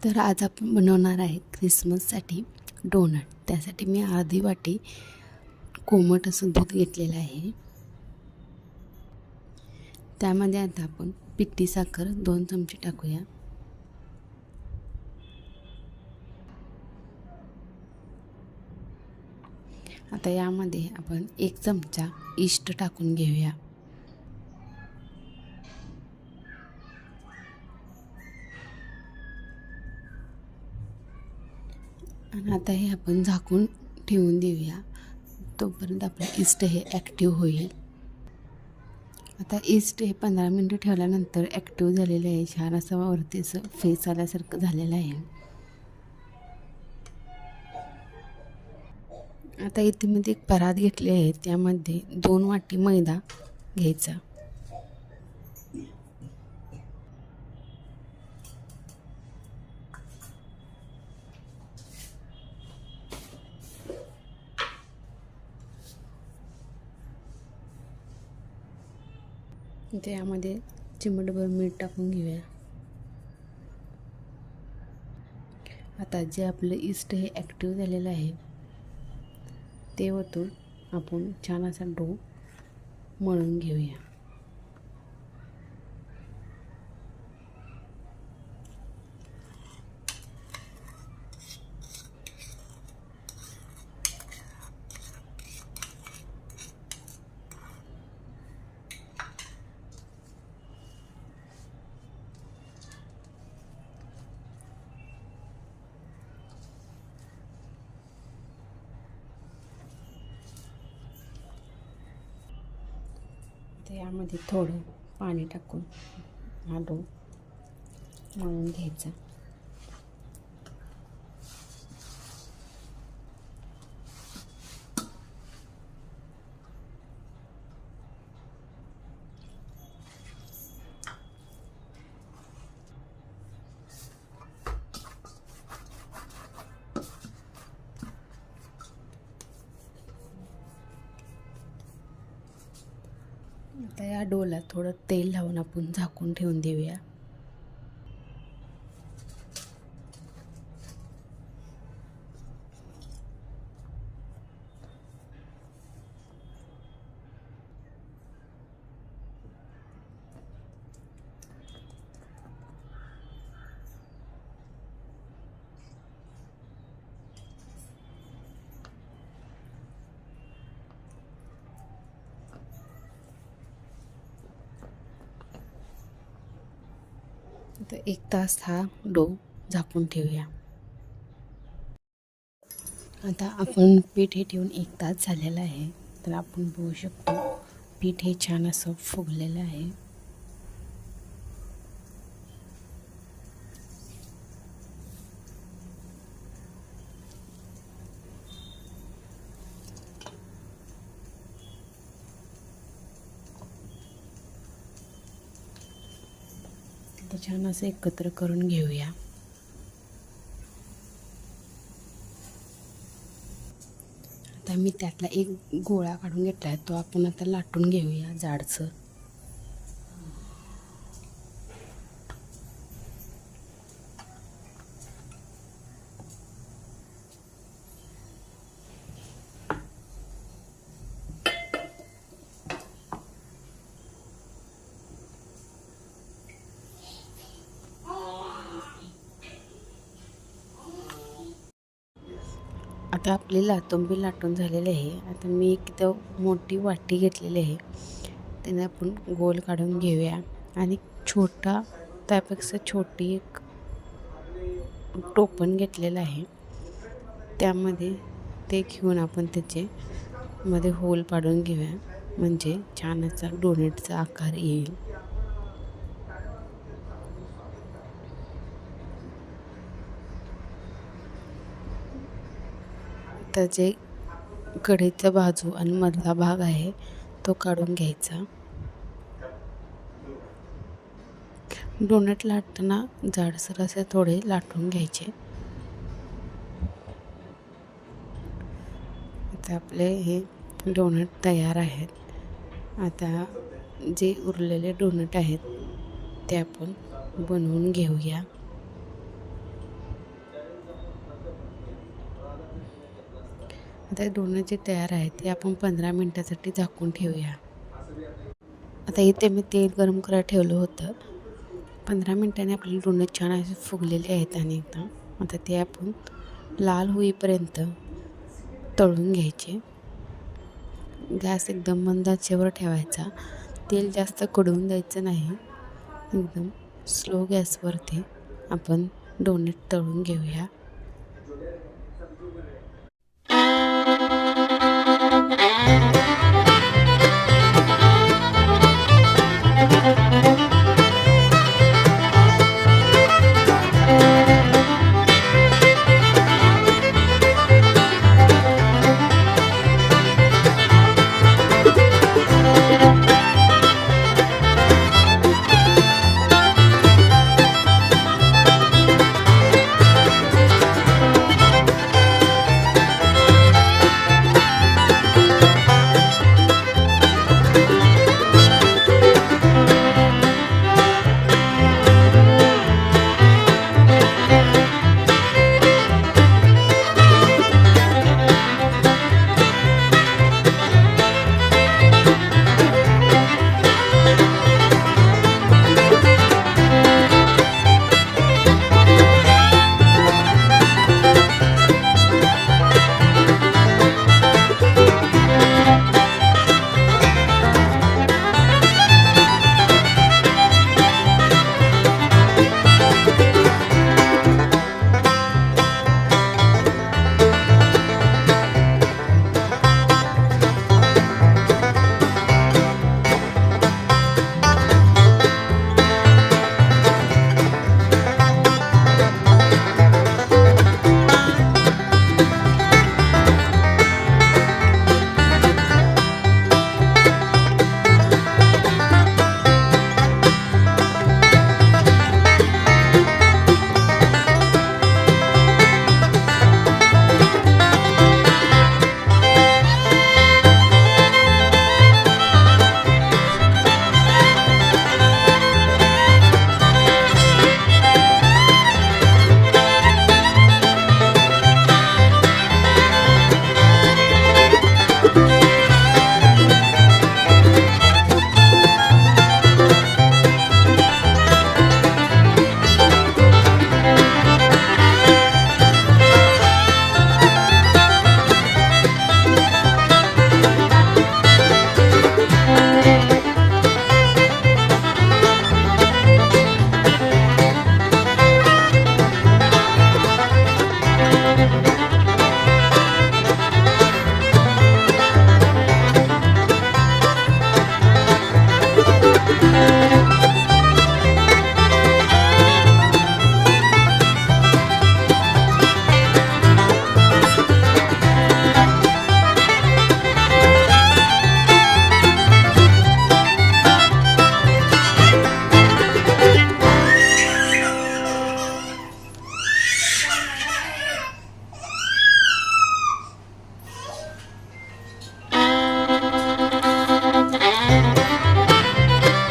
तर आज आपण बनवणार आहे ख्रिसमससाठी डोनट. त्यासाठी मी अर्धी वाटी कोमट असं दूध घेतलेलं आहे. त्यामध्ये आता आपण पिठी साखर 2 चमचे टाकूया. आता यामध्ये आपण 1 चमचा ईस्ट टाकून घेऊया. आणि आता हे आपण झाकून ठेवून देऊया, तोपर्यंत आपलं ईस्ट हे ॲक्टिव्ह होईल. आता ईस्ट हे 15 मिनटं ठेवल्यानंतर ॲक्टिव्ह झालेलं आहे. छान असं वरती असं फेस आल्यासारखं झालेलं आहे. आता इथे मी एक परात घेतली आहे, त्यामध्ये 2 वाटी मैदा घ्यायचा. त्यामध्ये चिमटभर मीठ टाकून घेऊया. आता जे आपलं ईस्ट हे ॲक्टिव्ह झालेलं आहे ते ओतून आपण छान असा डो मळून घेऊया. यामध्ये थोडं पाणी टाकून हा डो मळून घ्यायचा. आता या डोला थोडं तेल लावून आपण झाकून ठेवून देऊया. आता 1 तास हा डो झाकून ठेवूया. आता आपण पीठ हे ठेवून 1 तास झालेला आहे. तर आपण बघू शकतो पीठ हे छान असं फुगलेलं आहे. तर छान असं एकत्र करून घेऊया. आता मी त्यातला एक गोळा काढून घेतला आहे, तो आपण आता लाटून घेऊया जाडसर. आता आपली लातुंबी लाटून झालेली आहे. आता मी एक इथं मोठी वाटी घेतलेली आहे, त्याने आपण गोल काढून घेऊया. आणि छोटा त्यापेक्षा छोटी एक टोपण घेतलेलं आहे, त्यामध्ये ते घेऊन आपण त्याचे मध्ये होल पाडून घेऊया, म्हणजे छान असा डोनेटचा आकार येईल. त्याचे कढईचा बाजू आणि मधला भाग आहे तो काढून घ्यायचा. डोनट लाटताना जाडसर असे थोडे लाटून घ्यायचे. आता आपले हे डोनट तयार आहेत. आता जे उरलेले डोनट आहेत ते आपण बनवून घेऊया. आता डोनट जे तयार आहे ते आपण 15 मिनटासाठी झाकून ठेवूया. आता इथे मी तेल गरम करायला ठेवलं होतं. 15 मिनटांनी आपले डोनट छान असे फुगलेले आहेत आणि एकदम आता ते आपण लाल होईपर्यंत तळून घ्यायचे. गॅस एकदम मंद आचेवर ठेवायचा. तेल जास्त कडवून द्यायचं नाही. एकदम स्लो गॅसवरती आपण डोनट तळून घेऊया.